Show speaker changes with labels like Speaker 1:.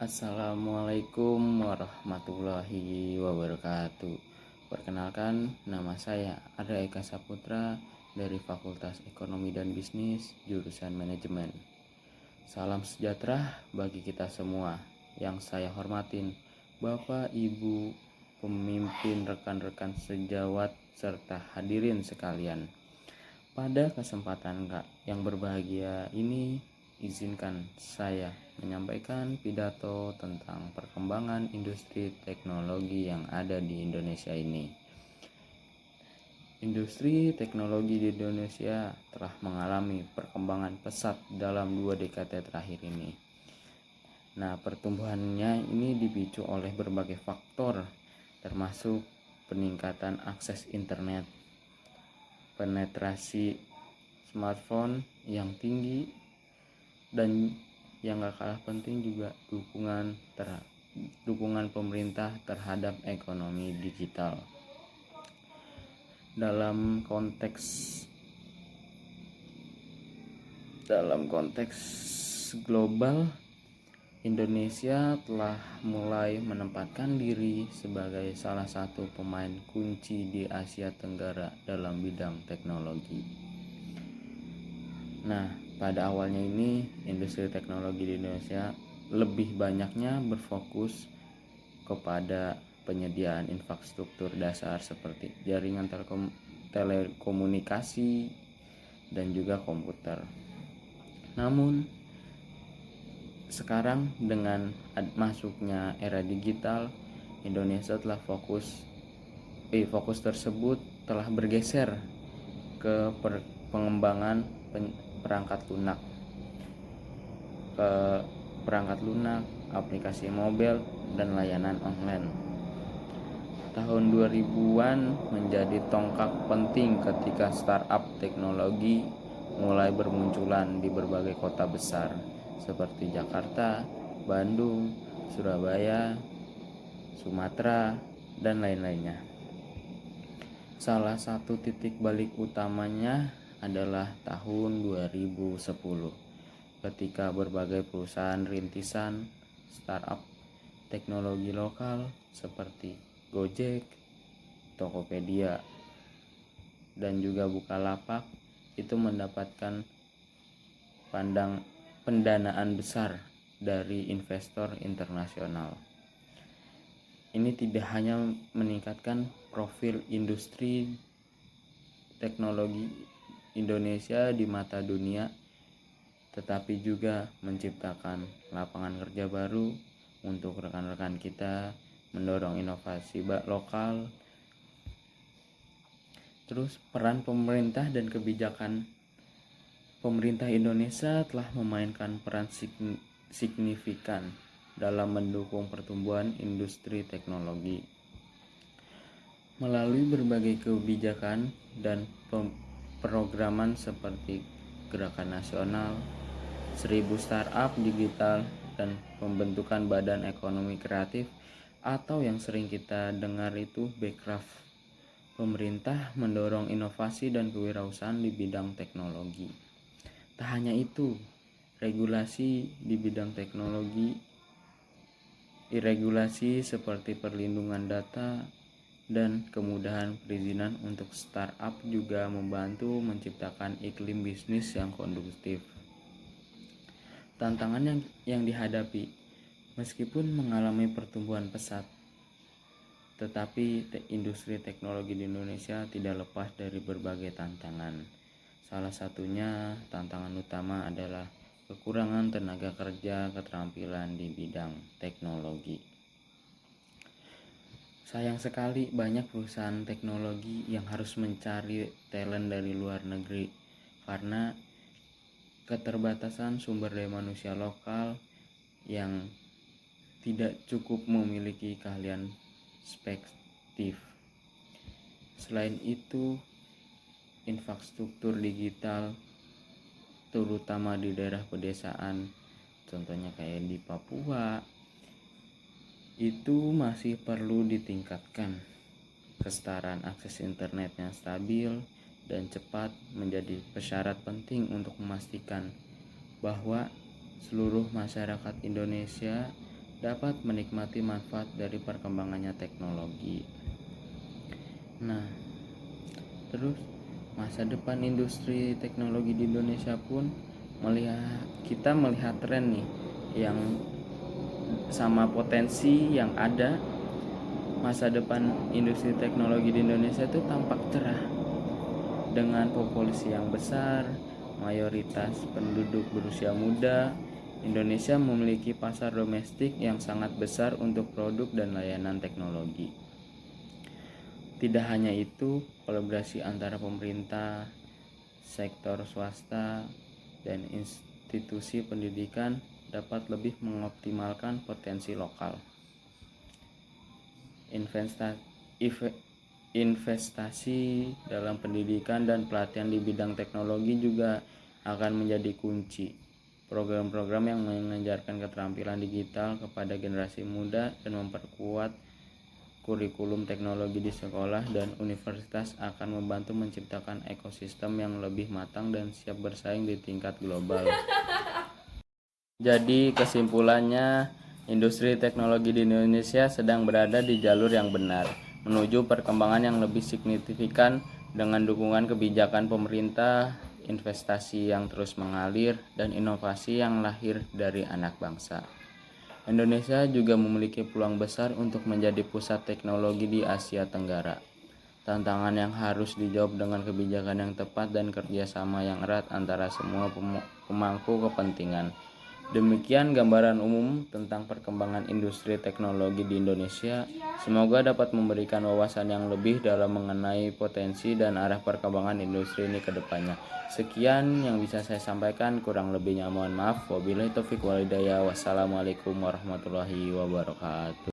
Speaker 1: Assalamualaikum warahmatullahi wabarakatuh. Perkenalkan, nama saya Arya Eka Saputra dari Fakultas Ekonomi dan Bisnis, jurusan Manajemen. Salam sejahtera bagi kita semua. Yang saya hormatin Bapak, Ibu, pemimpin, rekan-rekan sejawat, serta hadirin sekalian. Pada kesempatan yang berbahagia ini, izinkan saya menyampaikan pidato tentang perkembangan industri teknologi yang ada di Indonesia ini. Industri teknologi di Indonesia telah mengalami perkembangan pesat dalam 2 dekade terakhir ini. Nah, pertumbuhannya ini dipicu oleh berbagai faktor, termasuk peningkatan akses internet, penetrasi smartphone yang tinggi, dan yang gak kalah penting juga dukungan pemerintah terhadap ekonomi digital. Dalam konteks global, Indonesia telah mulai menempatkan diri sebagai salah satu pemain kunci di Asia Tenggara dalam bidang teknologi. Nah, pada awalnya ini industri teknologi di Indonesia lebih banyaknya berfokus kepada penyediaan infrastruktur dasar seperti jaringan telekomunikasi dan juga komputer. Namun sekarang dengan masuknya era digital, Indonesia telah fokus tersebut telah bergeser ke pengembangan perangkat lunak, aplikasi mobile, dan layanan online. Tahun 2000-an menjadi tonggak penting ketika startup teknologi mulai bermunculan di berbagai kota besar seperti Jakarta, Bandung, Surabaya, Sumatera, dan lain-lainnya. Salah satu titik balik utamanya adalah tahun 2010 ketika berbagai perusahaan rintisan startup teknologi lokal seperti Gojek, Tokopedia, dan juga Bukalapak itu mendapatkan pendanaan besar dari investor internasional. Ini tidak hanya meningkatkan profil industri teknologi Indonesia di mata dunia, tetapi juga menciptakan lapangan kerja baru untuk rekan-rekan kita, mendorong inovasi lokal. Terus peran pemerintah dan kebijakan pemerintah Indonesia telah memainkan peran signifikan dalam mendukung pertumbuhan industri teknologi. Melalui berbagai kebijakan dan programan seperti Gerakan Nasional, 1000 Startup Digital, dan pembentukan Badan Ekonomi Kreatif atau yang sering kita dengar itu Bekraf, pemerintah mendorong inovasi dan kewirausahaan di bidang teknologi. Tak hanya itu, regulasi di bidang teknologi, regulasi seperti perlindungan data dan kemudahan perizinan untuk startup juga membantu menciptakan iklim bisnis yang kondusif. Tantangan yang dihadapi meskipun mengalami pertumbuhan pesat, tetapi industri teknologi di Indonesia tidak lepas dari berbagai tantangan. Salah satunya tantangan utama adalah kekurangan tenaga kerja keterampilan di bidang teknologi. Sayang sekali banyak perusahaan teknologi yang harus mencari talent dari luar negeri karena keterbatasan sumber daya manusia lokal yang tidak cukup memiliki keahlian spesifik. Selain itu, infrastruktur digital terutama di daerah pedesaan, contohnya kayak di Papua, itu masih perlu ditingkatkan. Kesetaraan akses internet yang stabil dan cepat menjadi persyarat penting untuk memastikan bahwa seluruh masyarakat Indonesia dapat menikmati manfaat dari perkembangannya teknologi. Nah, terus masa depan industri teknologi di Indonesia pun kita melihat tren nih yang sama potensi yang ada. Masa depan industri teknologi di Indonesia itu tampak cerah. Dengan populasi yang besar, mayoritas penduduk berusia muda, Indonesia memiliki pasar domestik yang sangat besar untuk produk dan layanan teknologi. Tidak hanya itu, kolaborasi antara pemerintah, sektor swasta, dan institusi pendidikan dapat lebih mengoptimalkan potensi lokal. Investasi dalam pendidikan dan pelatihan di bidang teknologi juga akan menjadi kunci. Program-program yang mengajarkan keterampilan digital kepada generasi muda dan memperkuat kurikulum teknologi di sekolah dan universitas akan membantu menciptakan ekosistem yang lebih matang dan siap bersaing di tingkat global. Jadi kesimpulannya, industri teknologi di Indonesia sedang berada di jalur yang benar, menuju perkembangan yang lebih signifikan dengan dukungan kebijakan pemerintah, investasi yang terus mengalir, dan inovasi yang lahir dari anak bangsa. Indonesia juga memiliki peluang besar untuk menjadi pusat teknologi di Asia Tenggara. Tantangan yang harus dijawab dengan kebijakan yang tepat dan kerjasama yang erat antara semua pemangku kepentingan. Demikian gambaran umum tentang perkembangan industri teknologi di Indonesia. Semoga dapat memberikan wawasan yang lebih dalam mengenai potensi dan arah perkembangan industri ini ke depannya. Sekian yang bisa saya sampaikan, kurang lebihnya mohon maaf. Wabillahi taufiq wal hidayah. Wassalamualaikum warahmatullahi wabarakatuh.